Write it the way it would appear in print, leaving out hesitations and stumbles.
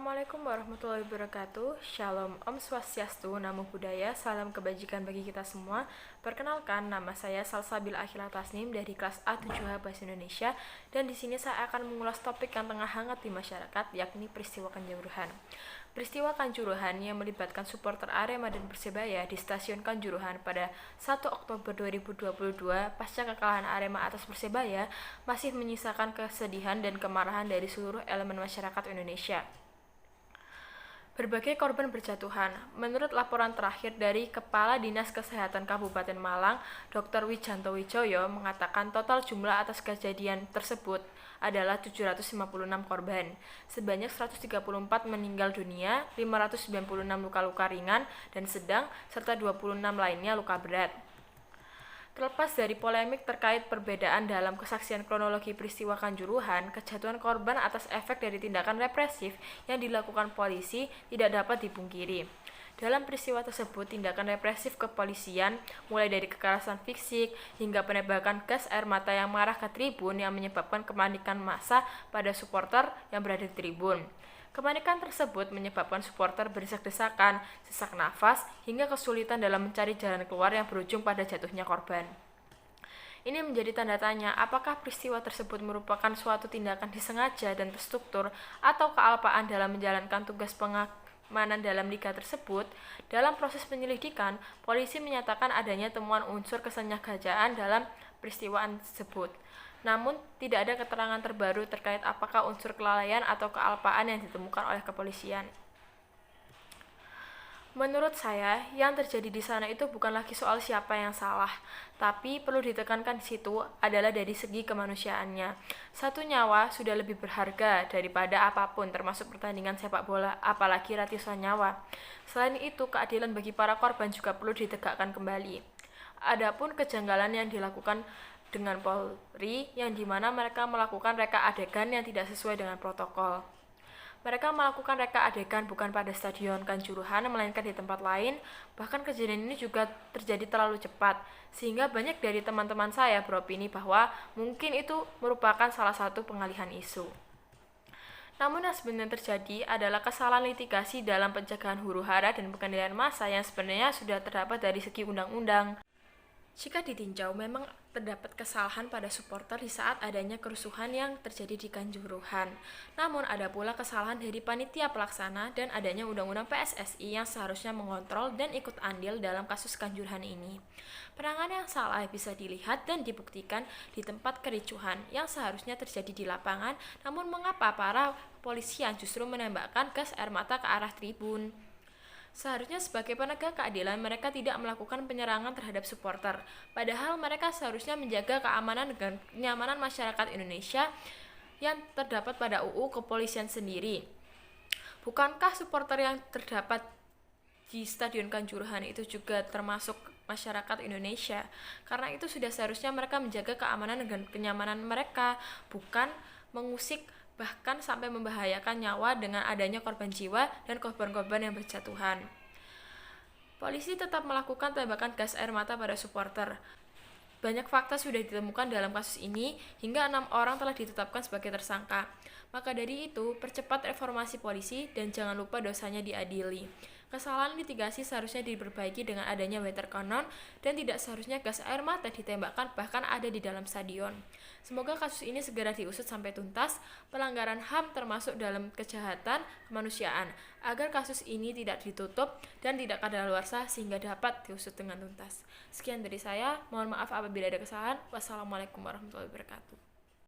Assalamualaikum warahmatullahi wabarakatuh. Shalom, Om Swastiastu, Namo Buddhaya, salam kebajikan bagi kita semua. Perkenalkan, nama saya Salsabil Akhila Tasnim dari kelas A7H Bahasa Indonesia, dan di sini saya akan mengulas topik yang tengah hangat di masyarakat, yakni peristiwa Kanjuruhan. Peristiwa Kanjuruhan yang melibatkan supporter Arema dan Persebaya di Stasiun Kanjuruhan pada 1 Oktober 2022 pasca kekalahan Arema atas Persebaya masih menyisakan kesedihan dan kemarahan dari seluruh elemen masyarakat Indonesia. Berbagai korban berjatuhan. Menurut laporan terakhir dari Kepala Dinas Kesehatan Kabupaten Malang, Dr. Wijanto Wijoyo mengatakan total jumlah atas kejadian tersebut adalah 756 korban. Sebanyak 134 meninggal dunia, 596 luka-luka ringan dan sedang, serta 26 lainnya luka berat. Terlepas dari polemik terkait perbedaan dalam kesaksian kronologi peristiwa Kanjuruhan, kejatuhan korban atas efek dari tindakan represif yang dilakukan polisi tidak dapat dipungkiri. Dalam peristiwa tersebut, tindakan represif kepolisian, mulai dari kekerasan fisik hingga penembakan gas air mata yang mengarah ke tribun yang menyebabkan kepanikan massa pada supporter yang berada di tribun. Kepanikan tersebut menyebabkan supporter berdesak-desakan, sesak nafas, hingga kesulitan dalam mencari jalan keluar yang berujung pada jatuhnya korban. Ini menjadi tanda tanya apakah peristiwa tersebut merupakan suatu tindakan disengaja dan terstruktur atau kealpaan dalam menjalankan tugas pengamanan dalam liga tersebut. Dalam proses penyelidikan, polisi menyatakan adanya temuan unsur kesengajaan dalam peristiwa tersebut. Namun, tidak ada keterangan terbaru terkait apakah unsur kelalaian atau kealpaan yang ditemukan oleh kepolisian. Menurut saya, yang terjadi di sana itu bukan lagi soal siapa yang salah, tapi perlu ditekankan di situ adalah dari segi kemanusiaannya. Satu nyawa sudah lebih berharga daripada apapun, termasuk pertandingan sepak bola, apalagi ratusan nyawa. Selain itu, keadilan bagi para korban juga perlu ditegakkan kembali. Adapun kejanggalan yang dilakukan dengan Polri, yang dimana mereka melakukan reka adegan yang tidak sesuai dengan protokol. Mereka melakukan reka adegan bukan pada Stadion Kanjuruhan, melainkan di tempat lain. Bahkan kejadian ini juga terjadi terlalu cepat, sehingga banyak dari teman-teman saya beropini bahwa mungkin itu merupakan salah satu pengalihan isu. Namun yang sebenarnya terjadi adalah kesalahan litigasi dalam pencegahan huru-hara dan pengendalian massa yang sebenarnya sudah terdapat dari segi undang-undang. Jika ditinjau, memang terdapat kesalahan pada supporter di saat adanya kerusuhan yang terjadi di Kanjuruhan. Namun ada pula kesalahan dari panitia pelaksana dan adanya undang-undang PSSI yang seharusnya mengontrol dan ikut andil dalam kasus Kanjuruhan ini. Penanganan yang salah bisa dilihat dan dibuktikan di tempat kericuhan yang seharusnya terjadi di lapangan, namun mengapa para polisian justru menembakkan gas air mata ke arah tribun? Seharusnya sebagai penegak keadilan mereka tidak melakukan penyerangan terhadap supporter, padahal mereka seharusnya menjaga keamanan dan kenyamanan masyarakat Indonesia yang terdapat pada UU Kepolisian sendiri. Bukankah supporter yang terdapat di Stadion Kanjuruhan itu juga termasuk masyarakat Indonesia? Karena itu sudah seharusnya mereka menjaga keamanan dan kenyamanan mereka, bukan mengusik bahkan sampai membahayakan nyawa dengan adanya korban jiwa dan korban-korban yang berjatuhan. Polisi tetap melakukan tembakan gas air mata pada supporter. Banyak fakta sudah ditemukan dalam kasus ini, hingga 6 orang telah ditetapkan sebagai tersangka. Maka dari itu, percepat reformasi polisi dan jangan lupa dosanya diadili. Kesalahan litigasi seharusnya diperbaiki dengan adanya water cannon dan tidak seharusnya gas air mata ditembakkan bahkan ada di dalam stadion. Semoga kasus ini segera diusut sampai tuntas, pelanggaran HAM termasuk dalam kejahatan kemanusiaan, agar kasus ini tidak ditutup dan tidak kadaluarsa sehingga dapat diusut dengan tuntas. Sekian dari saya, mohon maaf apabila ada kesalahan. Wassalamualaikum warahmatullahi wabarakatuh.